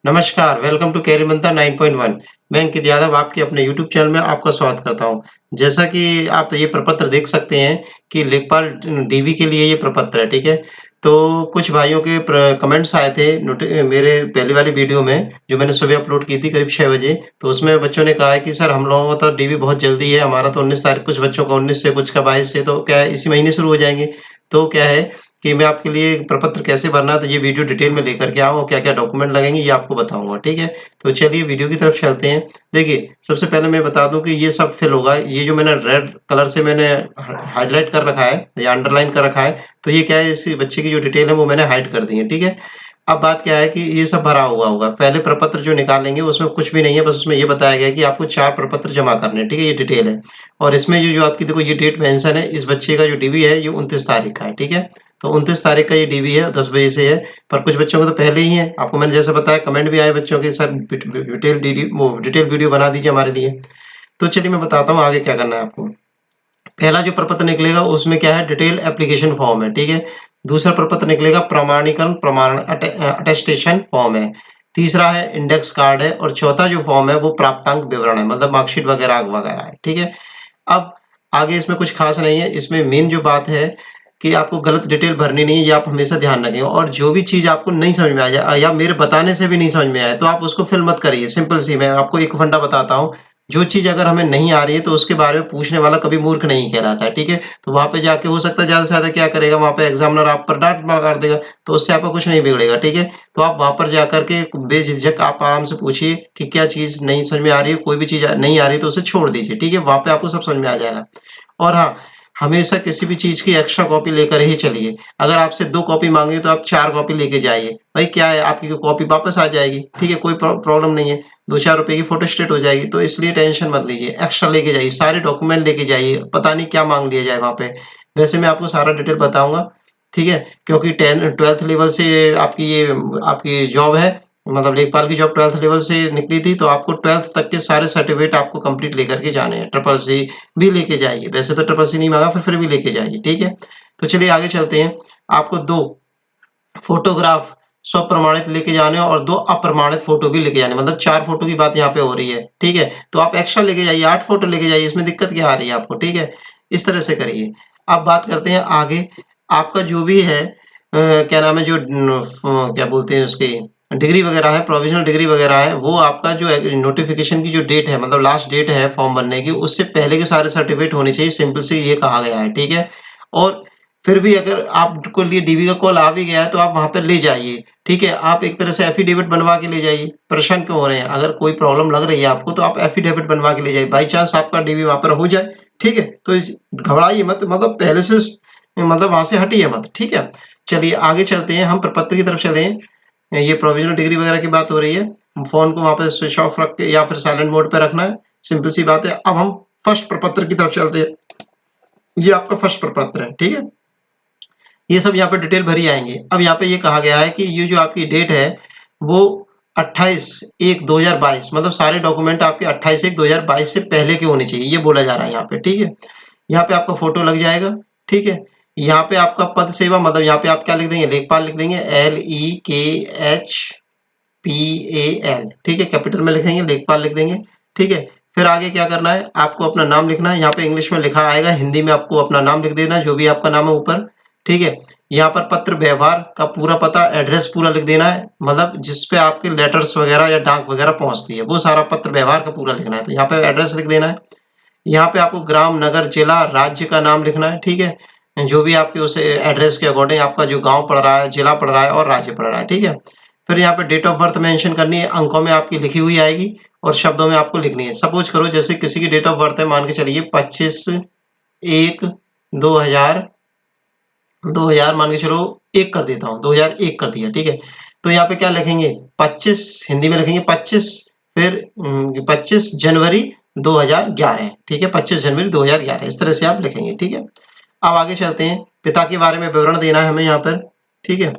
नमस्कार, welcome to career मंत्र 9.1। मैं अंकित यादव आपके अपने यूट्यूब चैनल में आपका स्वागत करता हूं। जैसा कि आप ये प्रपत्र देख सकते हैं कि लेखपाल डीवी के लिए ये प्रपत्र है, ठीक है? तो कुछ भाइयों के कमेंट्स आए थे मेरे पहले वाली वीडियो में जो मैंने सुबह अपलोड की थी करीब 6 बजे। तो उसमें बच्चों ने कहा है कि सर हम लोगों का तो डीवी बहुत जल्दी है, हमारा तो 19 तारीख, कुछ बच्चों का 19 से, कुछ का 22 से, तो क्या है इसी महीने शुरू हो जाएंगे। तो क्या है कि मैं आपके लिए प्रपत्र कैसे भरना है, तो ये वीडियो डिटेल में लेकर के आऊँ, क्या-क्या डॉक्यूमेंट लगेंगे ये आपको बताऊँगा, ठीक है? तो चलिए वीडियो की तरफ चलते हैं। देखिए, सबसे पहले मैं बता दूँ कि ये सब फिल होगा, ये जो मैंने रेड कलर से मैंने हाइलाइट कर रखा है या अंडरलाइन कर रखा है, तो ये क्या है, इस बच्चे की जो डिटेल है वो मैंने हाइड कर दी है, ठीक है? अब बात क्या है कि ये सब भरा हुआ होगा। पहले प्रपत्र जो निकालेंगे उसमें कुछ भी नहीं है, बस उसमें ये बताया गया है कि आपको 4 प्रपत्र जमा करने हैं, ठीक है? ये डिटेल है। और इसमें जो जो आपकी देखो ये डेट मेंशन है, इस बच्चे का जो डीवी है ये 29 तारीख का है, ठीक है? तो 29 तारीख का ये डीवी है, 10 बजे से है, पर कुछ बच्चों को तो पहले ही है। आपको मैंने जैसे बताया, कमेंट भी आए बच्चों के, सर डिटेल वीडियो बना दीजिए हमारे लिए। तो चलिए मैं बताता हूँ आगे क्या करना है आपको। पहला जो प्रपत्र निकलेगा उसमें क्या है, डिटेल एप्लीकेशन फॉर्म है, ठीक है? दूसरा प्रपत्र निकलेगा प्रमाणीकरण अटेस्टेशन फॉर्म है। तीसरा है इंडेक्स कार्ड है, और चौथा जो फॉर्म है वो प्राप्तांक विवरण है, मतलब मार्कशीट वगैरह वगैरह है, ठीक है? अब आगे इसमें कुछ खास नहीं है। इसमें मेन जो बात है कि आपको गलत डिटेल भरनी नहीं है, ये आप हमेशा ध्यान रखें। और जो भी चीज आपको नहीं समझ में आ जाए या मेरे बताने से भी नहीं समझ में आए, तो आप उसको फिल मत करिए। सिंपल सी मैं आपको एक फंडा बताता हूँ, जो चीज अगर हमें नहीं आ रही है तो उसके बारे में पूछने वाला कभी मूर्ख नहीं कहलाता है, ठीक है? तो वहां पे जाके हो सकता है ज्यादा से ज्यादा क्या करेगा, वहां पे एग्जामिनर आप पर डांट मार देगा, तो उससे आपका कुछ नहीं बिगड़ेगा, ठीक है? तो आप वहां पर जाकर के बेझिझक आप आराम से पूछिए कि क्या चीज नहीं समझ में आ रही है, कोई भी चीज नहीं आ रही है तो उसे छोड़ दीजिए, ठीक है? वहां पे आपको सब समझ में आ जाएगा। और हाँ, हमेशा किसी भी चीज की एक्स्ट्रा कॉपी लेकर ही चलिए। अगर आपसे 2 कॉपी मांगे तो आप 4 कॉपी लेके जाइए। भाई क्या है, आपकी कॉपी वापस आ जाएगी, ठीक है? कोई प्रॉब्लम नहीं है। 2-4 रुपए की फोटोस्टेट हो जाएगी, तो इसलिए टेंशन मत लीजिए। एक्स्ट्रा लेके जाइए, सारे डॉक्यूमेंट लेके जाइए, पता नहीं क्या मांग लिया जाए वहां पे। वैसे मैं आपको सारा डिटेल बताऊंगा, ठीक है? क्योंकि 12th लेवल से आपकी जॉब है, मतलब लेखपाल की जॉब 12th लेवल से निकली थी, तो आपको 12th तक के सारे सर्टिफिकेट आपको कंप्लीट लेकर के जाने हैं। ट्रिपल सी भी लेके जाइए, वैसे तो ट्रिपल सी नहीं मांगा, फिर भी लेके जाइए, ठीक है? तो चलिए आगे चलते हैं। आपको 2 फोटोग्राफ स्वप्रमाणित लेके जाने और 2 अप्रमाणित फोटो भी लेके जाने, मतलब 4 फोटो की बात यहाँ पे हो रही है, ठीक है? तो आप एक्स्ट्रा लेके जाइए, 8 फोटो लेके जाइए, इसमें दिक्कत क्या आ रही है आपको, ठीक है? इस तरह से करिए। अब बात करते हैं आगे। आपका जो भी है क्या नाम है, जो क्या बोलते हैं उसकी डिग्री वगैरह है, प्रोविजनल डिग्री वगैरह है, वो आपका जो नोटिफिकेशन की जो डेट है, मतलब लास्ट डेट है फॉर्म भरने की, उससे पहले के सारे सर्टिफिकेट होने चाहिए। सिंपल से ये कहा गया है, ठीक है? और फिर भी अगर आपको लिए डीवी का कॉल आ भी गया है तो आप वहां पर ले जाइए, ठीक है? आप एक तरह से एफिडेविट बनवा के ले जाइए। परेशान क्यों हो रहे हैं? अगर कोई प्रॉब्लम लग रही है आपको तो आप एफिडेविट बनवा के ले जाइए, बाई चांस आपका डीवी वहां पर हो जाए, ठीक है? तो घबराइए मत, मतलब पहले से मतलब वहां से हटिए मत, ठीक है? चलिए आगे चलते हैं, हम प्रपत्र की तरफ चले। ये प्रोविजनल डिग्री वगैरह की बात हो रही है। फोन को वहां पे स्विच ऑफ रख के या फिर साइलेंट मोड पे रखना है, सिंपल सी बात है। अब हम फर्स्ट प्रपत्र की तरफ चलते हैं। ये आपका फर्स्ट प्रपत्र है, ठीक है? ये सब यहाँ पे डिटेल भरी आएंगे। अब यहाँ पे ये कहा गया है कि ये जो आपकी डेट है वो 28/1/2022, मतलब सारे डॉक्यूमेंट आपके 28/1/2022 से पहले के होने चाहिए, ये बोला जा रहा है यहाँ पे, ठीक है? यहाँ पे आपका फोटो लग जाएगा, ठीक है? यहाँ पे आपका पद सेवा, मतलब यहाँ पे आप क्या लिख देंगे, लेखपाल लिख देंगे, LEKHPAL, ठीक है? कैपिटल में लिखेंगे, लेखपाल लिख देंगे, ठीक है? फिर आगे क्या करना है, आपको अपना नाम लिखना है। यहाँ पे इंग्लिश में लिखा आएगा, हिंदी में आपको अपना नाम लिख देना, जो भी आपका नाम है ऊपर, ठीक है? यहाँ पर पत्र व्यवहार का पूरा पता, एड्रेस पूरा लिख देना है, मतलब जिस पे आपके लेटर्स वगैरह या डाक वगैरह पहुंचती है, वो सारा पत्र व्यवहार का पूरा लिखना है। तो यहाँ पे एड्रेस लिख देना है। यहाँ पे आपको ग्राम, नगर, जिला, राज्य का नाम लिखना है, ठीक है? जो भी आपके उस एड्रेस के अकॉर्डिंग आपका जो गांव पड़ रहा है, जिला पड़ रहा है और राज्य पड़ रहा है, ठीक है? फिर यहाँ पे डेट ऑफ बर्थ मेंशन करनी है, अंकों में आपकी लिखी हुई आएगी और शब्दों में आपको लिखनी है। सपोज करो जैसे किसी की डेट ऑफ बर्थ है, मान के चलिए 25/1/2000, 2000 मान के चलो 1 कर देता हूँ, 2001 कर दिया, ठीक है? तो यहाँ पे क्या लिखेंगे, 25 हिंदी में लिखेंगे 25, फिर 25 जनवरी 2011, ठीक है? 25 जनवरी 2011, इस तरह से आप लिखेंगे, ठीक है? अब आगे चलते हैं। पिता के बारे में विवरण देना है हमें यहाँ पर, ठीक है?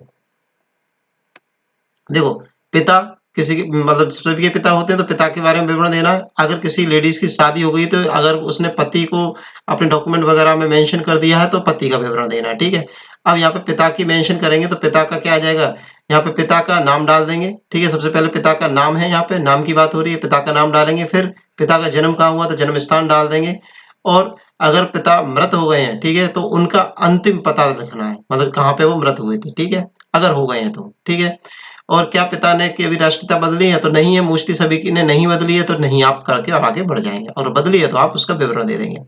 देखो, पिता किसी के, मतलब सभी के पिता होते हैं, तो पिता के बारे में विवरण देना है। अगर किसी लेडीज की शादी हो गई तो अगर उसने पति को अपने डॉक्यूमेंट वगैरह में मेंशन कर दिया है तो पति का विवरण देना है, ठीक है? अब यहाँ पे पिता की मेंशन करेंगे तो पिता का क्या आ जाएगा, यहाँ पे पिता का नाम डाल देंगे, ठीक है। सबसे पहले पिता का नाम है, यहाँ पे नाम की बात हो रही है, पिता का नाम डालेंगे। फिर पिता का जन्म कहाँ हुआ तो जन्म स्थान डाल देंगे। और अगर पिता मृत हो गए हैं, ठीक है, तो उनका अंतिम पता लिखना है, मतलब कहाँ पे वो मृत हुए थे, ठीक है, अगर हो गए हैं तो, ठीक है। और क्या पिता ने की अभी राष्ट्रीयता बदली है तो नहीं है, मोस्टली सभी की ने नहीं बदली है तो नहीं आप करके और आगे बढ़ जाएंगे, और बदली है तो आप उसका विवरण दे देंगे।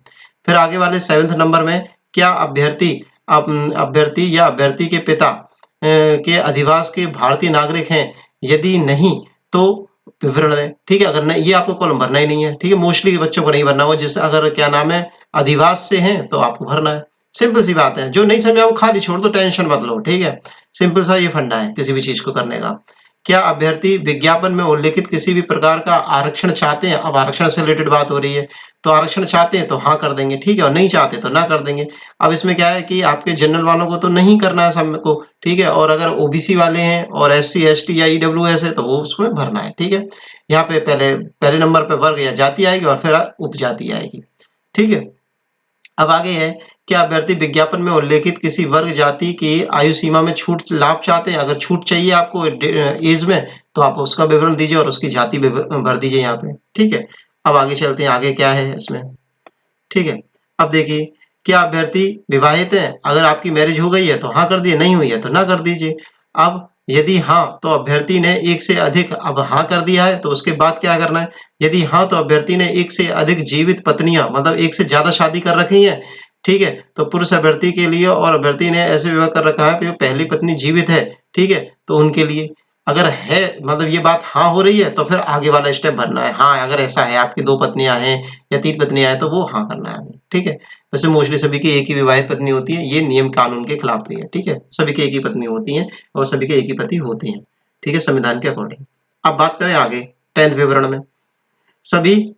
फिर आगे वाले 7th नंबर में क्या अभ्यर्थी या अभ्यर्थी के पिता के अधिवास के भारतीय नागरिक हैं, यदि नहीं तो विवरण दें, ठीक है। अगर नहीं, ये आपको कॉलम भरना ही नहीं है, ठीक है, मोस्टली बच्चों को नहीं भरना हो, जिस अगर क्या नाम है अधिवास से हैं तो आपको भरना है। सिंपल सी बात है, जो नहीं समझा वो खाली छोड़ दो, टेंशन मत लो, ठीक है। सिंपल सा ये फंडा है किसी भी चीज को करने का। क्या अभ्यर्थी विज्ञापन में उल्लेखित किसी भी प्रकार का आरक्षण चाहते हैं, अब आरक्षण से रिलेटेड बात हो रही है, तो आरक्षण चाहते हैं तो हाँ कर देंगे, ठीक है, और नहीं चाहते तो ना कर देंगे। अब इसमें क्या है कि आपके जनरल वालों को तो नहीं करना है सब को, ठीक है, और अगर ओबीसी वाले हैं और एससी एसटी या ईडब्ल्यूएस है तो वो उसमें भरना है, ठीक है। यहाँ पे पहले नंबर पे वर्ग या जाति आएगी और फिर उपजाति आएगी, ठीक है। अब आगे है, क्या अभ्यर्थी विज्ञापन में उल्लेखित किसी वर्ग जाति की आयु सीमा में छूट लाभ चाहते हैं, अगर छूट चाहिए आपको एज में तो आप उसका विवरण दीजिए और उसकी जाति भर दीजिए यहाँ पे, ठीक है। अब आगे चलते हैं, आगे क्या है इसमें, ठीक है। अब देखिए, क्या अभ्यर्थी विवाहित है, अगर आपकी मैरिज हो गई है तो हाँ कर दिए, नहीं हुई है तो ना कर दीजिए। अब यदि हाँ तो अभ्यर्थी ने एक से अधिक, अब हाँ कर दिया है तो उसके बाद क्या करना है, यदि हाँ तो अभ्यर्थी ने एक से अधिक जीवित पत्नियां, मतलब एक से ज्यादा शादी कर रखी है, ठीक है, तो पुरुष अभ्यर्थी के लिए, और अभ्यर्थी ने ऐसे विवाह कर रखा है कि जो पहली पत्नी जीवित है, ठीक है, तो उनके लिए अगर है, मतलब ये बात हाँ हो रही है तो फिर आगे वाला स्टेप भरना है। हाँ अगर ऐसा है आपकी 2 पत्नियां हैं या 3 पत्नियां हैं तो वो हाँ करना है आगे, ठीक है। वैसे मोस्टली सभी की एक ही विवाहित पत्नी होती है, ये नियम कानून के खिलाफ भी है, ठीक है, सभी की एक ही पत्नी होती है और सभी के एक ही पति होते हैं, ठीक है, संविधान के अकॉर्डिंग। अब बात करें आगे 10th विवरण में, सभी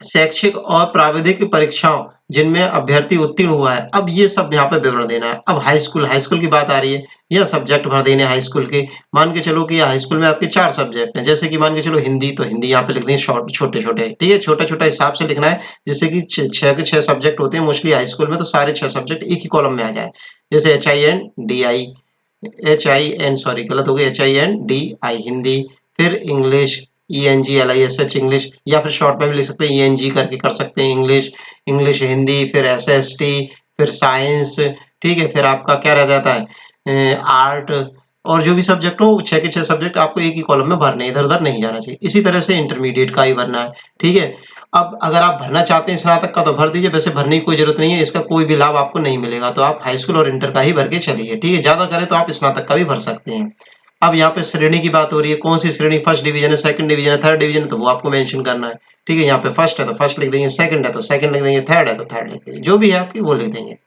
शैक्षिक और प्राविधिक परीक्षाओं जिनमें अभ्यर्थी उत्तीर्ण हुआ है, अब ये सब यहाँ पे विवरण देना है। अब हाई स्कूल की बात आ रही है, यह सब्जेक्ट भर देने हाई स्कूल के। मान के चलो कि हाई स्कूल में आपके 4 सब्जेक्ट हैं, जैसे कि मान के चलो हिंदी, तो हिंदी यहाँ पे लिख देंगे शॉर्ट छोटे छोटे, ठीक है, छोटा छोटा हिसाब से लिखना है, जिससे कि 6 के 6 सब्जेक्ट होते हैं मोस्टली हाई स्कूल में, तो सारे 6 सब्जेक्ट एक ही कॉलम में आ जाए। जैसे HIN सॉरी गलत हो गई, HINDI हिंदी, फिर इंग्लिश ENGLISH इंग्लिश, या फिर शॉर्ट में भी लिख सकते हैं ENG करके कर सकते हैं इंग्लिश हिंदी, फिर SST, फिर साइंस, ठीक है, फिर आपका क्या रह जाता है आर्ट, और जो भी सब्जेक्ट हो 6 के 6 सब्जेक्ट आपको एक ही कॉलम में भरने, इधर उधर नहीं जाना चाहिए। इसी तरह से इंटरमीडिएट का ही भरना है, ठीक है। अब अगर आप भरना चाहते हैं स्नातक का तो भर दीजिए, वैसे भरने की कोई जरूरत नहीं है, इसका कोई भी लाभ आपको नहीं मिलेगा, तो आप हाई स्कूल और इंटर का ही भर के चलिए, ठीक है। ज्यादा करें तो आप स्नातक का भी भर सकते हैं। अब यहाँ पे श्रेणी की बात हो रही है, कौन सी श्रेणी, फर्स्ट डिवीजन है, सेकंड डिवीजन है, थर्ड डिवीजन है, तो वो आपको मेंशन करना है, ठीक है। यहाँ पे फर्स्ट है तो फर्स्ट लिख देंगे, सेकंड है तो सेकंड लिख देंगे, थर्ड है तो थर्ड लिख देंगे, जो भी है आपकी वो लिख देंगे।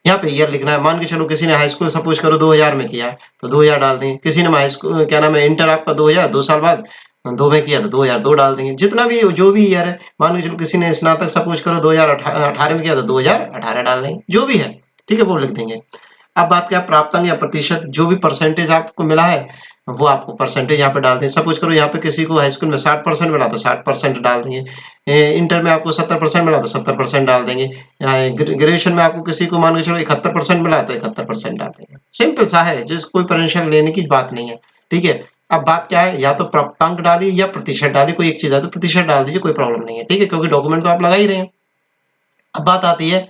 यहाँ पे ईयर लिखना है, मान के चलो किसी ने हाई स्कूल सपोज करो 2000 में किया है तो 2000 डाल देंगे, किसी ने हाई स्कूल क्या नाम है इंटर आपका 2000 2 साल बाद 2 में किया तो 2002 डाल देंगे, जितना भी जो भी ईयर है। मान के चलो किसी ने स्नातक सपोज करो 2018 में किया तो 2018 डाल देंगे, जो भी है, ठीक है, वो लिख देंगे। अब बात क्या, प्राप्तांक या प्रतिशत, जो भी परसेंटेज आपको मिला है वो आपको परसेंटेज यहाँ पे डाल दें। सपोज करो यहाँ पे किसी को हाई स्कूल में 60% मिला तो 60% डाल देंगे, इंटर में आपको 70% मिला तो 70% डाल देंगे, ग्रेजुएशन में आपको किसी को मान के चलो 71% मिला तो 71% डाल देंगे। सिंपल सा है, जिस कोई परेशान लेने की बात नहीं है, ठीक है। अब बात क्या है, या तो प्राप्तांक डालिए या प्रतिशत डालिए, कोई एक चीज है तो प्रतिशत डाल दीजिए, कोई प्रॉब्लम नहीं है, ठीक है, क्योंकि डॉक्यूमेंट तो आप लगा ही रहे हैं। अब बात आती है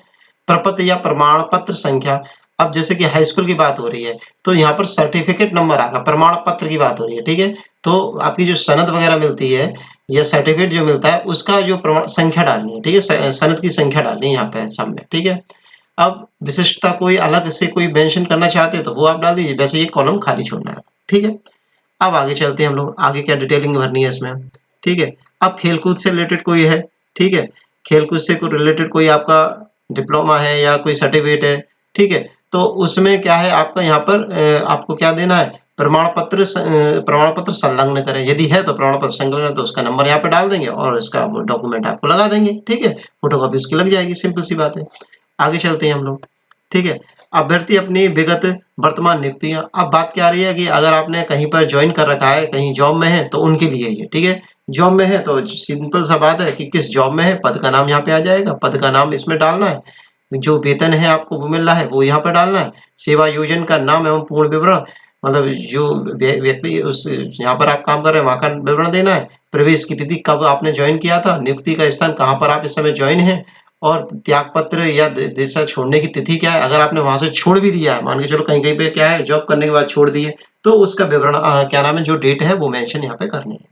प्रपत्र या प्रमाण पत्र संख्या। अब जैसे कि हाई स्कूल की बात हो रही है तो यहाँ पर सर्टिफिकेट नंबर आएगा, प्रमाण पत्र की बात हो रही है, ठीक है। तो आपकी जो सनद वगैरह मिलती है या सर्टिफिकेट जो मिलता है उसका जो प्रमाण संख्या डालनी है, ठीक है, सनद की संख्या डालनी है यहाँ पे सब में, ठीक है। अब विशिष्टता कोई अलग से कोई मेंशन करना चाहते हैं तो वो आप डाल दीजिए, वैसे ये कॉलम खाली छोड़ना है, ठीक है। अब आगे चलते हैं हम लोग, आगे क्या डिटेलिंग भरनी है इसमें, ठीक है। अब खेलकूद से रिलेटेड कोई है, ठीक है, खेलकूद से कोई रिलेटेड कोई आपका डिप्लोमा है या कोई सर्टिफिकेट है, ठीक है, तो उसमें क्या है आपका यहाँ पर आपको क्या देना है, प्रमाण पत्र संलग्न करें, यदि है तो प्रमाण पत्र संलग्न है तो उसका नंबर यहाँ पे डाल देंगे और इसका डॉक्यूमेंट आपको लगा देंगे, ठीक है, फोटोकॉपी उसकी लग जाएगी, सिंपल सी बात है। आगे चलते हैं हम लोग, ठीक है। अभ्यर्थी अपनी विगत वर्तमान नियुक्तियां, अब बात क्या आ रही है कि अगर आपने कहीं पर ज्वाइन कर रखा है, कहीं जॉब में है तो उनके लिए ये, ठीक है। जॉब में है तो सिंपल सा बात है कि किस जॉब में है, पद का नाम यहाँ पे आ जाएगा, पद का नाम इसमें डालना है, जो वेतन है आपको वो मिल रहा है वो यहाँ पर डालना है, सेवा योजन का नाम एवं पूर्ण विवरण, मतलब जो व्यक्ति उस यहाँ पर आप काम कर रहे हैं वहाँ का विवरण देना है, प्रवेश की तिथि कब आपने ज्वाइन किया था, नियुक्ति का स्थान कहाँ पर आप इस समय ज्वाइन हैं और त्याग पत्र या देश छोड़ने की तिथि क्या है। अगर आपने वहां से छोड़ भी दिया है, मान के चलो कहीं कहीं पे क्या है जॉब करने के बाद छोड़ दिए, तो उसका विवरण क्या नाम है जो डेट है वो मेंशन यहाँ पे करनी है।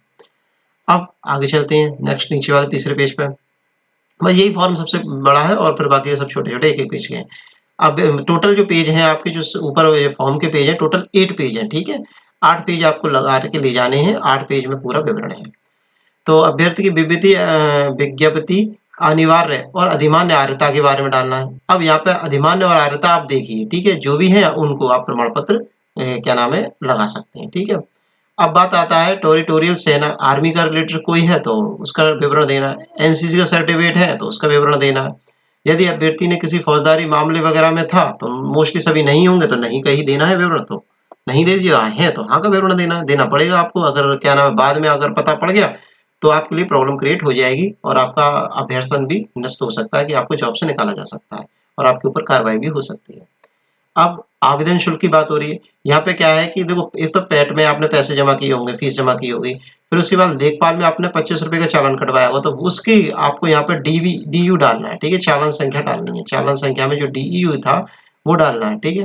अब आगे चलते हैं नेक्स्ट नीचे वाले तीसरे पेज पे। बस यही फॉर्म सबसे बड़ा है और फिर बाकी सब छोटे छोटे एक एक पेज के हैं। अब टोटल जो पेज हैं आपके जो ऊपर फॉर्म के पेज हैं टोटल 8 पेज हैं, ठीक है। 8 पेज आपको लगा के ले जाने हैं, 8 पेज में पूरा विवरण है। तो अभ्यर्थी की विज्ञप्ति विज्ञप्ति अनिवार्य और अधिमान्य आर्यता के बारे में डालना है। अब यहाँ पे अधिमान्य और आर्यता आप देखिए, ठीक है, जो भी है उनको आप प्रमाण पत्र क्या नाम है लगा सकते हैं, ठीक है। अब बात आता है टेरिटोरियल सेना आर्मी का रिलेटेड कोई है तो उसका विवरण देना है, एनसीसी का सर्टिफिकेट है तो उसका विवरण देना है। यदि अभ्यर्थी ने किसी फौजदारी मामले वगैरह में था तो मोस्टली सभी नहीं होंगे तो नहीं का ही देना है विवरण, तो नहीं दे दिया है तो हाँ का विवरण देना पड़ेगा आपको। अगर क्या नाम है बाद में अगर पता पड़ गया तो आपके लिए प्रॉब्लम क्रिएट हो जाएगी और आपका अभ्यर्थन भी नष्ट हो सकता है कि आपको जॉब से निकाला जा सकता है और आपके ऊपर कार्रवाई भी हो सकती है। अब आवेदन शुल्क की बात हो रही है। यहाँ पे क्या है कि देखो एक तो पैट में आपने पैसे जमा किए होंगे, फीस जमा की होगी, फिर उसके बाद लेखपाल में आपने 25 रुपए का चालान कटवाया होगा तो उसकी आपको यहाँ पे डीयू डालना है, ठीक है, चालान संख्या डालनी है। चालान संख्या में जो डीयू था वो डालना है, ठीक है।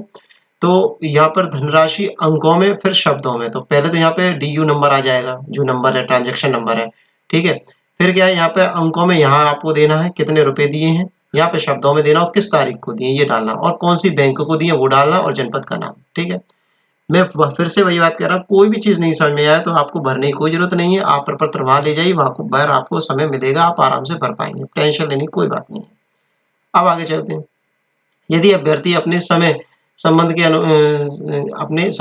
तो यहाँ पर धनराशि अंकों में फिर शब्दों में, तो पहले तो यहाँ पे डीयू नंबर आ जाएगा जो नंबर है ट्रांजेक्शन नंबर है, ठीक है। फिर क्या है यहाँ पे अंकों में यहाँ आपको देना है कितने रुपए दिए हैं, यहाँ पे शब्दों में देना और किस तारीख को दिए ये डालना और कौन सी बैंक को दिए वो डालना और जनपद का नाम, ठीक है। मैं फिर से वही बात कर रहा हूँ, कोई भी चीज नहीं समझ में आया तो आपको भरने की कोई जरूरत नहीं है, आप प्रपत्र वहां ले जाइए, वहां को बाहर आपको समय मिलेगा, आप आराम से भर पाएंगे, टेंशन लेने की कोई बात नहीं है। अब आगे चलते हैं। यदि अभ्यर्थी अपने समय संबंध के अपने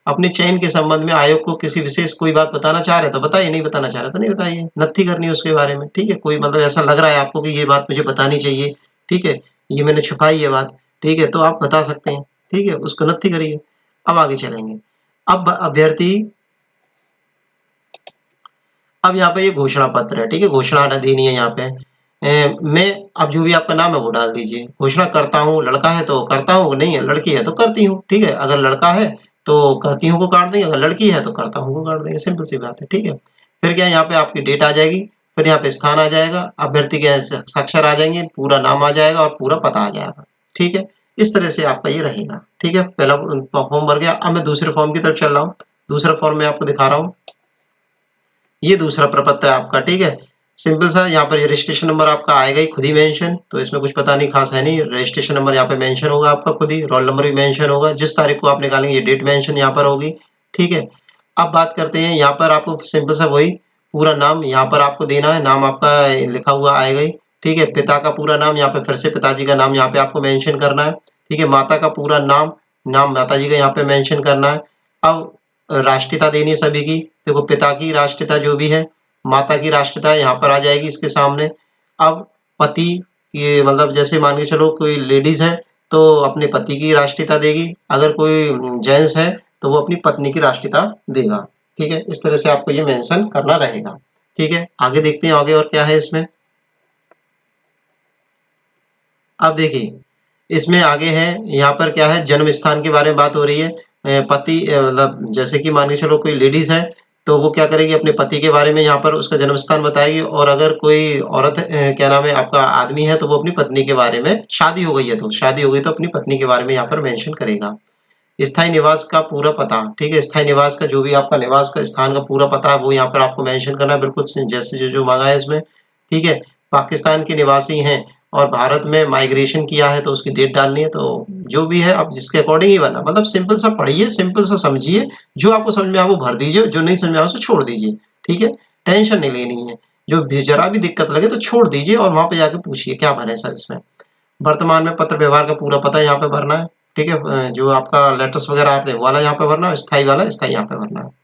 अपने चयन के संबंध में आयोग को किसी विशेष कोई बात बताना चाह रहे हैं तो बताइए, नहीं बताना चाह रहे तो नहीं बताइए, नत्थी करनी है उसके बारे में, ठीक है। कोई मतलब ऐसा लग रहा है आपको कि ये बात मुझे बतानी चाहिए, ठीक है, ये मैंने छुपाई है बात, ठीक है, तो आप बता सकते हैं, ठीक है, उसको नत्थी करिए। अब आगे चलेंगे। अब अभ्यर्थी अब यहाँ पे ये घोषणा पत्र है, ठीक है, घोषणा देनी है यहाँ पे। मैं अब जो भी आपका नाम है वो डाल दीजिए। घोषणा करता हूँ, लड़का है तो करता हूँ, नहीं है लड़की है तो करती हूँ, ठीक है। अगर लड़का है तो करती हूँ को काट देंगे, अगर लड़की है तो करता हूँ को काट देंगे, सिंपल सी बात है, ठीक है। फिर क्या यहाँ पे आपकी डेट आ जाएगी, फिर यहाँ पे स्थान आ जाएगा, अभ्यर्थी के साक्षर आ जाएंगे, पूरा नाम आ जाएगा और पूरा पता आ जाएगा, ठीक है। इस तरह से आपका ये रहेगा, ठीक है। पहला फॉर्म भर गया। अब मैं दूसरे फॉर्म की तरफ चल रहा हूँ। दूसरा फॉर्म मैं आपको दिखा रहा हूँ, ये दूसरा प्रपत्र है आपका, ठीक है। सिंपल सा यहाँ पर रजिस्ट्रेशन नंबर आपका आएगा ही खुद ही मेंशन, तो इसमें कुछ पता नहीं खास है नहीं। रजिस्ट्रेशन नंबर यहाँ पे मेंशन होगा आपका खुद ही, रोल नंबर भी मेंशन होगा, जिस तारीख को आप निकालेंगे ये डेट मेंशन यहाँ पर होगी, ठीक है। अब बात करते हैं यहाँ पर आपको सिंपल सा वही पूरा नाम यहाँ पर आपको देना है, नाम आपका लिखा हुआ आएगा ही, ठीक है। पिता का पूरा नाम यहाँ पे फिर से पिताजी का नाम यहाँ पे आपको मेंशन करना है, ठीक है। माता का पूरा नाम, नाम माताजी का यहाँ पे मेंशन करना है। अब राष्ट्रीयता देनी है सभी की। देखो पिता की राष्ट्रीयता जो भी है, माता की राष्ट्रीयता यहाँ पर आ जाएगी इसके सामने। अब पति ये मतलब जैसे मान के चलो कोई लेडीज है तो अपने पति की राष्ट्रीयता देगी, अगर कोई जेंट्स है तो वो अपनी पत्नी की राष्ट्रीयता देगा, ठीक है। इस तरह से आपको ये मेंशन करना रहेगा, ठीक है। आगे देखते हैं आगे और क्या है इसमें। अब देखिए इसमें आगे है यहाँ पर क्या है जन्म स्थान के बारे में बात हो रही है। पति मतलब जैसे कि मान के चलो कोई लेडीज है तो वो क्या करेगी अपने पति के बारे में यहाँ पर उसका जन्म स्थान बताएगी, और अगर कोई औरत क्या नाम है आपका आदमी है तो वो अपनी पत्नी के बारे में, शादी हो गई है तो शादी हो गई तो अपनी पत्नी के बारे में यहाँ पर मेंशन करेगा। स्थायी निवास का पूरा पता, ठीक है, स्थायी निवास का जो भी आपका निवास का स्थान का पूरा पता है वो यहाँ पर आपको मेंशन करना है, बिल्कुल जैसे जो जो मांगा है इसमें, ठीक है। पाकिस्तान के निवासी हैं और भारत में माइग्रेशन किया है तो उसकी डेट डालनी है, तो जो भी है आप जिसके अकॉर्डिंग ही बनना, मतलब सिंपल सा पढ़िए, सिंपल सा समझिए, जो आपको समझ में आए वो भर दीजिए, जो नहीं समझ में आए उसे छोड़ दीजिए, ठीक है। टेंशन नहीं लेनी है, जो जरा भी दिक्कत लगे तो छोड़ दीजिए और वहां पे जाके पूछिए क्या भरे सर इसमें। वर्तमान में पत्र व्यवहार का पूरा पता यहाँ पे भरना है, ठीक है। जो आपका लेटर्स वगैरह आते हैं वो वाला यहाँ पे भरना है, स्थायी वाला स्थायी यहाँ पे भरना है।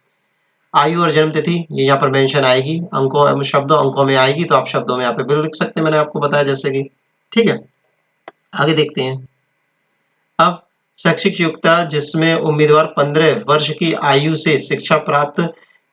आयु और जन्म तिथि ये यहाँ पर मेंशन आएगी, अंकों शब्दों अंकों में आएगी तो आप शब्दों में यहाँ पे बिल्कुल लिख सकते हैं, मैंने आपको बताया जैसे कि, ठीक है। आगे देखते हैं। अब शैक्षिक योग्यता जिसमें उम्मीदवार 15 वर्ष की आयु से शिक्षा प्राप्त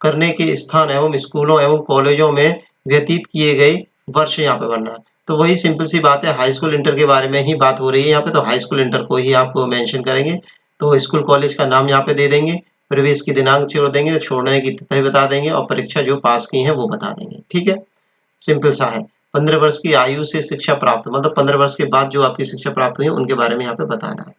करने के स्थान एवं स्कूलों एवं कॉलेजों में व्यतीत किए गए वर्ष यहाँ पे भरना है। तो वही सिंपल सी बात है, हाई स्कूल इंटर के बारे में ही बात हो रही है यहाँ पे, तो हाई स्कूल इंटर को ही आप मेंशन करेंगे। तो स्कूल कॉलेज का नाम यहाँ पे दे देंगे, प्रवेश की दिनांक छोड़ देंगे, छोड़ने की तिथि बता देंगे और परीक्षा जो पास की है वो बता देंगे। ठीक है, सिंपल सा है। 15 वर्ष की आयु से शिक्षा प्राप्त, मतलब 15 वर्ष के बाद जो आपकी शिक्षा प्राप्त हुई है उनके बारे में यहाँ पे बताना है।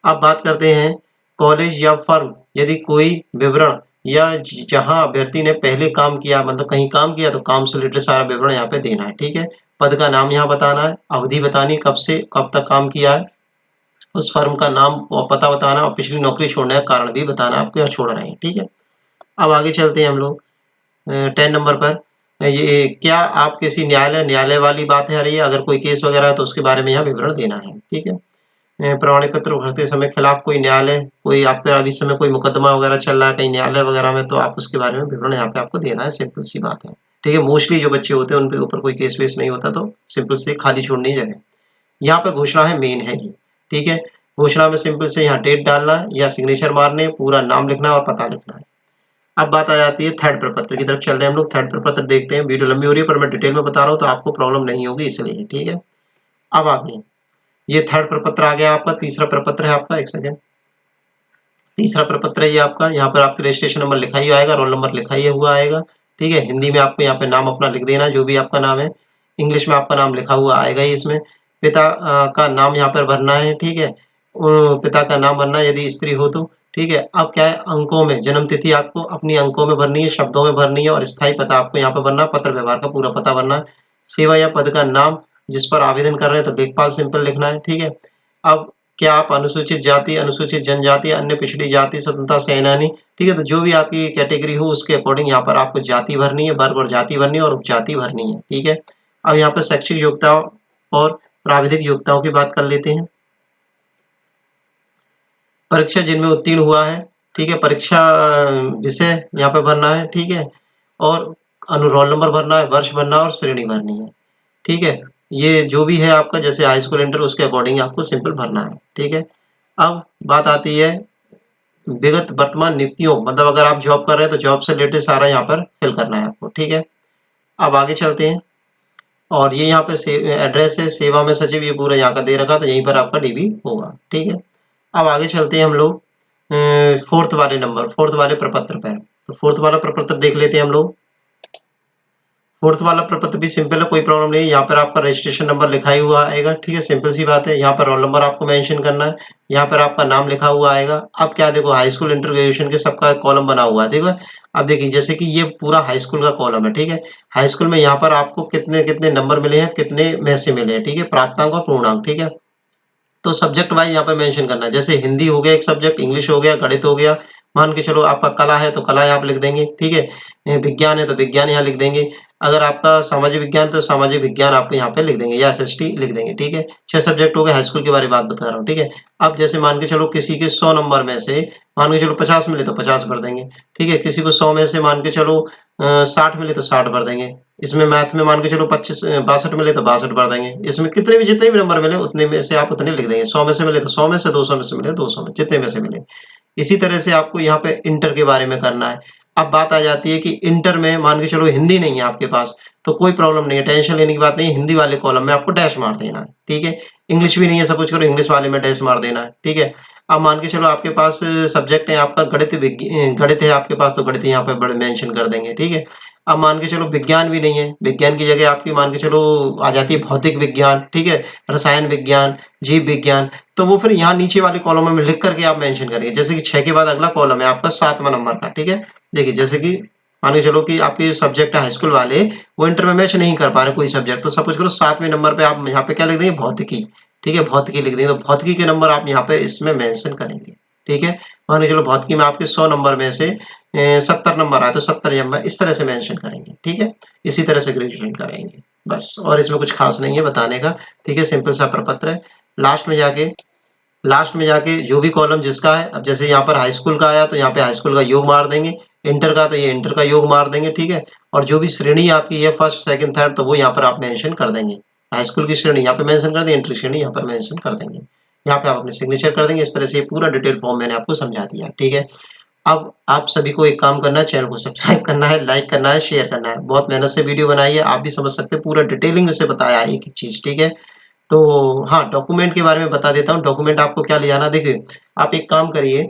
अब बात करते हैं कॉलेज या फर्म, यदि कोई विवरण या जहां अभ्यर्थी ने पहले काम किया, मतलब कहीं काम किया, तो काम से रिलेटेड सारा विवरण यहाँ पे देना है। ठीक है, पद का नाम यहाँ बताना है, अवधि बतानी, कब से कब तक काम किया है, उस फर्म का नाम और पता बताना, और पिछली नौकरी छोड़ने का कारण भी बताना, आप क्यों छोड़ रहे हैं। ठीक है, अब आगे चलते हैं हम लोग 10 नंबर पर। ये क्या आप किसी न्यायालय वाली बात है, अरे अगर कोई केस वगैरह है तो उसके बारे में यहाँ विवरण देना है। ठीक है, प्रमाणी पत्र भरते समय खिलाफ कोई न्यायालय, कोई आपका अभी समय कोई मुकदमा वगैरह चल रहा है कहीं न्यायालय वगैरह में, तो आप उसके बारे में विवरण यहाँ पे आपको देना है। सिंपल सी बात है। ठीक है, मोस्टली जो बच्चे होते हैं उनके ऊपर कोई केस वेस नहीं होता, तो सिंपल से खाली छोड़नी जगह। यहाँ पे घोषणा है, मेन है ये। ठीक है, घोषणा में सिंपल से यहाँ डेट डालना है या सिग्नेचर मारने, पूरा नाम लिखना है और पता लिखना है। अब बात आ जाती है थर्ड प्रपत्र की तरफ, चल रहे हैं हम लोग। थर्ड प्रपत्र देखते हैं, वीडियो लंबी हो रही है पर मैं डिटेल में बता रहा हूँ तो आपको प्रॉब्लम नहीं होगी इसलिए। ठीक है, अब आगे ये थर्ड प्रपत्र आ गया आपका। तीसरा प्रपत्र है आपका, एक सेकेंड, तीसरा प्रपत्र है ये आपका। यहाँ पर आपका रजिस्ट्रेशन नंबर लिखा ही आएगा, रोल नंबर लिखा ही हुआ आएगा। ठीक है, हिंदी में आपको यहाँ पे नाम अपना लिख देना, जो भी आपका नाम है। इंग्लिश में आपका नाम लिखा हुआ आएगा ही इसमें। पिता का नाम यहाँ पर भरना है। ठीक है, पिता का नाम भरना है यदि स्त्री हो तो। ठीक है, अब क्या है, अंकों में जन्म तिथि आपको अपनी अंकों में भरनी है, शब्दों में भरनी है, और स्थायी पता आपको यहाँ पर भरना है, पत्र व्यवहार का पूरा पता भरना है। सेवा या पद का नाम जिस पर आवेदन कर रहे हैं तो लेखपाल सिंपल लिखना है। ठीक है, अब क्या आप अनुसूचित जाति, अनुसूचित जनजाति, अन्य पिछड़ी जाति, स्वतंत्रता सेनानी, ठीक है, तो जो भी आपकी कैटेगरी हो उसके अकॉर्डिंग यहाँ पर आपको जाति भरनी है, वर्ग और जाति भरनी है और उपजाति भरनी है। ठीक है, अब यहाँ पर शैक्षिक योग्यताओं और प्राविधिक योग्यताओं की बात कर लेते हैं। परीक्षा जिनमें उत्तीर्ण हुआ है, ठीक है, परीक्षा विषय यहाँ पे भरना है। ठीक है, और रोल नंबर भरना है, वर्ष भरना है और श्रेणी भरनी है। ठीक है, ये जो भी है आपका, जैसे हाई स्कूल इंटर, उसके अकॉर्डिंग आपको सिंपल भरना है। ठीक है, अब बात आती है विगत वर्तमान नियुक्तियों, मतलब अगर आप जॉब कर रहे हैं तो जॉब से रिलेटेड सारा यहाँ पर फिल करना है आपको। ठीक है, अब आगे चलते हैं, और ये यहाँ पे एड्रेस है, सेवा में सचिव, ये पूरा यहाँ का दे रखा, तो यहीं पर आपका डीबी होगा। ठीक है, अब आगे चलते हैं हम लोग फोर्थ वाले नंबर, फोर्थ वाले प्रपत्र पर। तो फोर्थ वाला प्रपत्र देख लेते हैं हम लोग। फोर्थ वाला प्रपत्र भी सिंपल है, कोई प्रॉब्लम नहीं है। यहाँ पर आपका रजिस्ट्रेशन नंबर लिखा ही हुआ आएगा। ठीक है, सिंपल सी बात है। यहाँ पर रोल नंबर आपको मेंशन करना है, यहाँ पर आपका नाम लिखा हुआ आएगा। अब क्या देखो, हाई स्कूल इंटर ग्रेजुएशन के सबका कॉलम बना हुआ है, देखो। अब देखिए, जैसे कि ये पूरा हाई स्कूल का कॉलम है। ठीक है, हाई स्कूल में यहाँ पर आपको कितने कितने नंबर मिले हैं, कितने में से मिले हैं। ठीक है, प्राप्तांक और पूर्णांक। ठीक है, तो सब्जेक्ट वाइज यहाँ पे मेंशन करना है, जैसे हिंदी हो गया एक सब्जेक्ट, इंग्लिश हो गया, गणित हो गया, मान के चलो आपका कला है तो कला यहाँ पे लिख देंगे। ठीक है, विज्ञान है तो विज्ञान यहाँ लिख देंगे। अगर आपका सामाजिक विज्ञान तो सामाजिक विज्ञान आपको यहाँ पे लिख देंगे, या एसएसटी लिख देंगे। ठीक है, 6 सब्जेक्ट हो गए, हाई स्कूल की बात बता रहा हूँ। ठीक है, अब जैसे मान के चलो किसी के 100 नंबर में से मान के चलो 50 मिले तो 50 भर देंगे। ठीक है, किसी को 100 में से मान के चलो 60 मिले तो 60 भर देंगे। इसमें मैथ में मान के चलो 62 मिले तो 62 भर देंगे। इसमें कितने भी जितने भी नंबर मिले उतने में से आप उतने लिख देंगे। 100 में से मिले तो 100 में से, 200 में से मिले 200 में, जितने में से मिले। इसी तरह से आपको यहाँ पे इंटर के बारे में करना है। अब बात आ जाती है कि इंटर में मान के चलो हिंदी नहीं है आपके पास, तो कोई प्रॉब्लम नहीं है, टेंशन लेने की बात नहीं है। हिंदी वाले कॉलम में आपको डैश मार देना है। ठीक है, इंग्लिश भी नहीं है, सपोज करो इंग्लिश वाले में डैश मार देना है। ठीक है, अब मान के चलो आपके पास सब्जेक्ट है आपका गणित, गणित है आपके पास, तो गणित यहाँ पे बड़े मेंशन कर देंगे। ठीक है, अब मान के चलो विज्ञान भी नहीं है, विज्ञान की जगह आपकी मान के चलो आ जाती है भौतिक विज्ञान। ठीक है, रसायन विज्ञान, जीव विज्ञान, तो वो फिर यहाँ नीचे वाले कॉलम में लिख करके आप मेंशन करेंगे। जैसे कि 6 के बाद अगला कॉलम है आपका 7वां नंबर का। ठीक है, देखिए जैसे कि मान के चलो कि आपके सब्जेक्ट है हाई स्कूल वाले, वो इंटर में मैच नहीं कर पा रहे कोई सब्जेक्ट, तो सपोज करो 7वें नंबर पे आप यहाँ पे क्या लिख देंगे, भौतिकी। ठीक है, भौतिकी लिख देंगे, तो भौतिकी के नंबर आप यहाँ पे इसमें मेंशन करेंगे। ठीक है, मान के चलो भौतिकी में आपके 100 नंबर में से 70 नंबर आए तो 70 नंबर इस तरह से मेंशन करेंगे। ठीक है, इसी तरह से ग्रेजुएशन करेंगे बस, और इसमें कुछ खास नहीं है बताने का। ठीक है, सिंपल सा प्रपत्र है। लास्ट में जाके जो भी कॉलम जिसका है, अब जैसे यहाँ पर हाई स्कूल का आया तो यहाँ पे हाई स्कूल का योग मार देंगे, इंटर का तो ये इंटर का योग मार देंगे। ठीक है, और जो भी श्रेणी आपकी है फर्स्ट सेकंड थर्ड, तो वो यहाँ पर आप मेंशन कर देंगे। हाई स्कूल की श्रेणी यहाँ पे मेंशन कर देंगे, इंटर की श्रेणी यहाँ पर मेंशन कर देंगे। यहाँ पे आप अपने सिग्नेचर कर देंगे। इस तरह से ये पूरा डिटेल फॉर्म मैंने आपको समझा दिया। ठीक है, अब आप सभी को एक काम करना है, चैनल को सब्सक्राइब करना है, लाइक करना है, शेयर करना है। बहुत मेहनत से वीडियो बनाई है, आप भी समझ सकते हैं, पूरा डिटेलिंग से बताया है एक एक चीज। ठीक है, तो हाँ, डॉक्यूमेंट के बारे में बता देता हूँ। डॉक्यूमेंट आपको क्या ले जाना, देखिए आप एक काम करिए,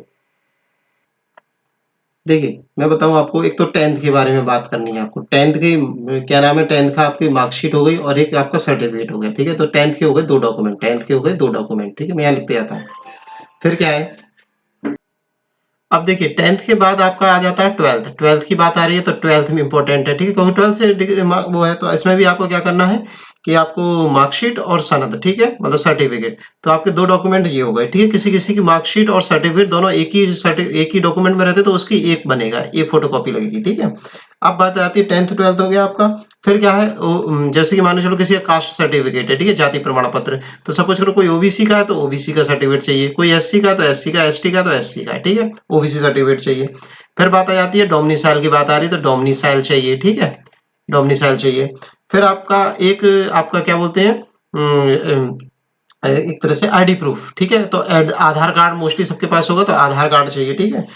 देखिए, मैं बताऊँ आपको, एक तो 10th के बारे में बात करनी है आपको। 10th की क्या नाम है, 10th का आपकी मार्कशीट हो गई और एक आपका सर्टिफ़िकेट हो गया, ठीक है? तो 10th के हो गए 2 डॉक्यूमेंट, 10th के हो गए 2 डॉक्यूमेंट, ठीक है? मैं यहाँ लिखते जाता हूँ। फिर क्या है, अब देखिए 10th के बाद आपका आ जाता है 12th। 12th की बात आ रही है तो 12th में इम्पोर्टेंट है, ठीक है? क्योंकि 12th से डिग्री वो है, तो इसमें भी आपको क्या करना है कि आपको मार्कशीट और सनद, ठीक है? मतलब सर्टिफिकेट। तो आपके 2 डॉक्यूमेंट ये हो गए, ठीक है? किसी-किसी की मार्कशीट और सर्टिफिकेट दोनों एक ही डॉक्यूमेंट में रहते तो उसकी एक बनेगा, एक फोटोकॉपी लगेगी, ठीक है? अब बात आती है 10th 12th हो गया आपका। फिर क्या है, जैसे कि मान के चलो किसी का कास्ट सर्टिफिकेट है, ठीक है? जाति प्रमाण पत्र। तो सपोज करो कोई ओबीसी का है तो ओबीसी का सर्टिफिकेट चाहिए, कोई एससी का है तो एससी का, एसटी का तो एससी का, ठीक है? ओबीसी सर्टिफिकेट चाहिए। फिर बात आ जाती है डोमिसाइल की, बात आ रही है तो डोमिसाइल चाहिए, ठीक है? डोमिसाइल चाहिए। फिर आपका एक, आपका क्या बोलते हैं, एक तरह से आईडी प्रूफ, ठीक है? तो आधार कार्ड मोस्टली सबके पास होगा तो आधार कार्ड चाहिए, ठीक है?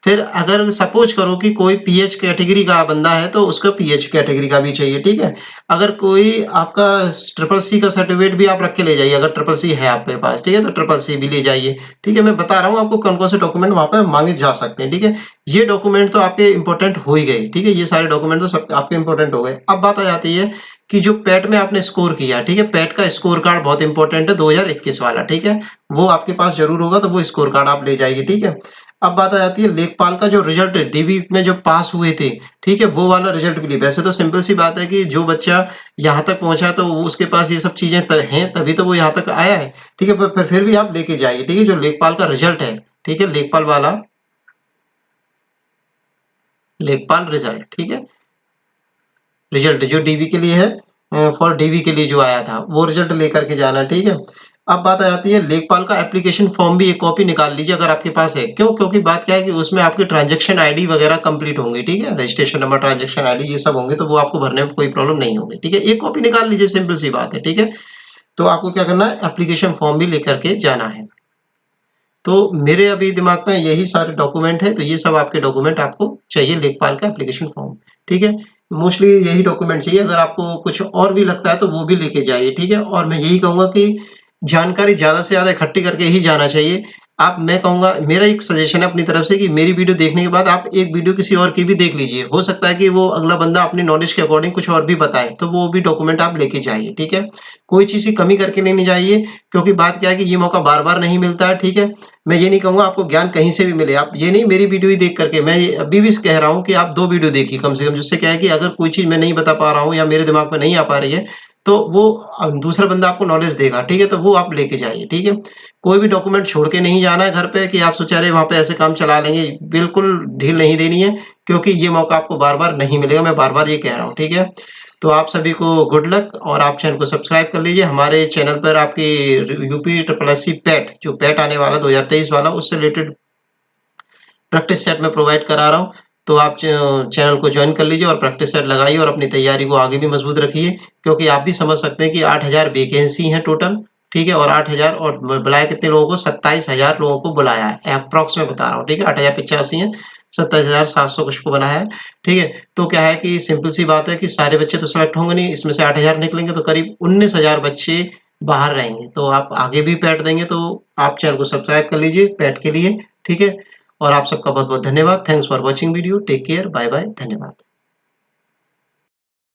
फिर अगर सपोज करो कि कोई पीएच कैटेगरी का बंदा है तो उसको पीएच कैटेगरी का भी चाहिए, ठीक है? अगर कोई आपका ट्रिपल सी का सर्टिफिकेट भी आप रख के ले जाइए, अगर ट्रिपल सी है आपके पास, ठीक है? तो ट्रिपल सी भी ले जाइए, ठीक है? मैं बता रहा हूँ आपको कौन-कौन से डॉक्यूमेंट वहाँ पे मांगे जा सकते हैं, ठीक है? ये डॉक्यूमेंट तो आपके इंपॉर्टेंट हो ही गए, ठीक है? ये सारे डॉक्यूमेंट तो सब आपके इंपॉर्टेंट हो गए। अब बात आ जाती है कि जो पैट में आपने स्कोर किया, ठीक है? पैट का स्कोर कार्ड बहुत इंपॉर्टेंट है, 2021 वाला, ठीक है? वो आपके पास जरूर होगा, तो वो स्कोर कार्ड आप ले जाइए, ठीक है? अब बात आ जाती है लेखपाल का जो रिजल्ट डीबी में जो पास हुए थे, ठीक है? वो वाला रिजल्ट भी, वैसे तो सिंपल सी बात है कि जो बच्चा यहाँ तक पहुंचा तो उसके पास ये सब चीजें हैं, तभी तो वो यहाँ तक आया है, ठीक है? पर फिर भी आप लेके जाइए, ठीक है? जो लेखपाल का रिजल्ट है, ठीक है? लेखपाल वाला, लेखपाल रिजल्ट, ठीक है? रिजल्ट जो डीवी के लिए है, फॉर डीवी के लिए जो आया था वो रिजल्ट लेकर के जाना, ठीक है? अब बात आ जाती है लेखपाल का एप्लीकेशन फॉर्म भी एक कॉपी निकाल लीजिए अगर आपके पास है। क्यों? क्योंकि बात क्या है कि उसमें आपकी ट्रांजैक्शन आईडी वगैरह कंप्लीट होंगे, ठीक है? रजिस्ट्रेशन नंबर, ट्रांजैक्शन आईडी ये सब होंगे तो वो आपको भरने में कोई प्रॉब्लम नहीं होगी, ठीक है? एक कॉपी निकाल लीजिए, सिंपल सी बात है, ठीक है? तो आपको क्या करना है, एप्लीकेशन फॉर्म भी लेकर के जाना है। तो मेरे अभी दिमाग में यही सारे डॉक्यूमेंट है, तो ये सब आपके डॉक्यूमेंट आपको चाहिए, लेखपाल का एप्लीकेशन फॉर्म, ठीक है? मोस्टली यही डॉक्यूमेंट चाहिए। अगर आपको कुछ और भी लगता है तो वो भी लेके जाइए, ठीक है? और मैं यही कहूंगा कि जानकारी ज्यादा से ज्यादा इकट्ठी करके ही जाना चाहिए। आप, मैं कहूंगा, मेरा एक सजेशन है अपनी तरफ से कि मेरी वीडियो देखने के बाद आप एक वीडियो किसी और की भी देख लीजिए। हो सकता है कि वो अगला बंदा अपनी नॉलेज के अकॉर्डिंग कुछ और भी बताए, तो वो भी डॉक्यूमेंट आप लेके जाइए, ठीक है? कोई चीज की कमी करके नहीं जाइए, क्योंकि बात क्या है कि ये मौका बार बार नहीं मिलता है, ठीक है? मैं ये नहीं कहूंगा आपको ज्ञान कहीं से भी मिले, आप ये नहीं मेरी वीडियो ही देख करके, मैं अभी भी कह रहा हूँ कि आप 2 वीडियो देखिए कम से कम, जिससे क्या है कि अगर कोई चीज मैं नहीं बता पा रहा हूँ या मेरे दिमाग में नहीं आ पा रही है तो वो दूसरा बंदा आपको नॉलेज देगा, ठीक है? तो वो आप लेके जाइए, ठीक है? कोई भी डॉक्यूमेंट छोड़ के नहीं जाना है घर पे कि आप सोचा रहे वहां पे ऐसे काम चला लेंगे, बिल्कुल ढील नहीं देनी है, क्योंकि ये मौका आपको बार बार नहीं मिलेगा, मैं बार बार ये कह रहा हूँ, ठीक है? तो आप सभी को गुड लक, और आप चैनल को सब्सक्राइब कर लीजिए। हमारे चैनल पर आपकी यूपी ट्रिपल एससी पैट, जो पैट आने वाला 2023 वाला, उससे रिलेटेड प्रैक्टिस सेट में प्रोवाइड करा रहा हूँ। तो आप चैनल को ज्वाइन कर लीजिए और प्रैक्टिस सेट लगाइए और अपनी तैयारी को आगे भी मजबूत रखिए, क्योंकि आप भी समझ सकते हैं कि 8000 वैकेंसी हैं टोटल, ठीक है? और 8000, और बुलाया कितने लोगों को, 27000 लोगों को बुलाया है, अप्रॉक्स में बता रहा हूँ, ठीक है? 8085 है, 27700 कुछ को बनाया है, ठीक है? तो क्या है कि सिंपल सी बात है कि सारे बच्चे तो सिलेक्ट होंगे नहीं, इसमें से 8000 निकलेंगे तो करीब 19000 बच्चे बाहर रहेंगे। तो आप आगे भी पैट देंगे, तो आप चैनल को सब्सक्राइब कर लीजिए पैट के लिए, ठीक है? और आप सबका बहुत बहुत धन्यवाद। Thanks for watching video. Take care, bye bye, धन्यवाद।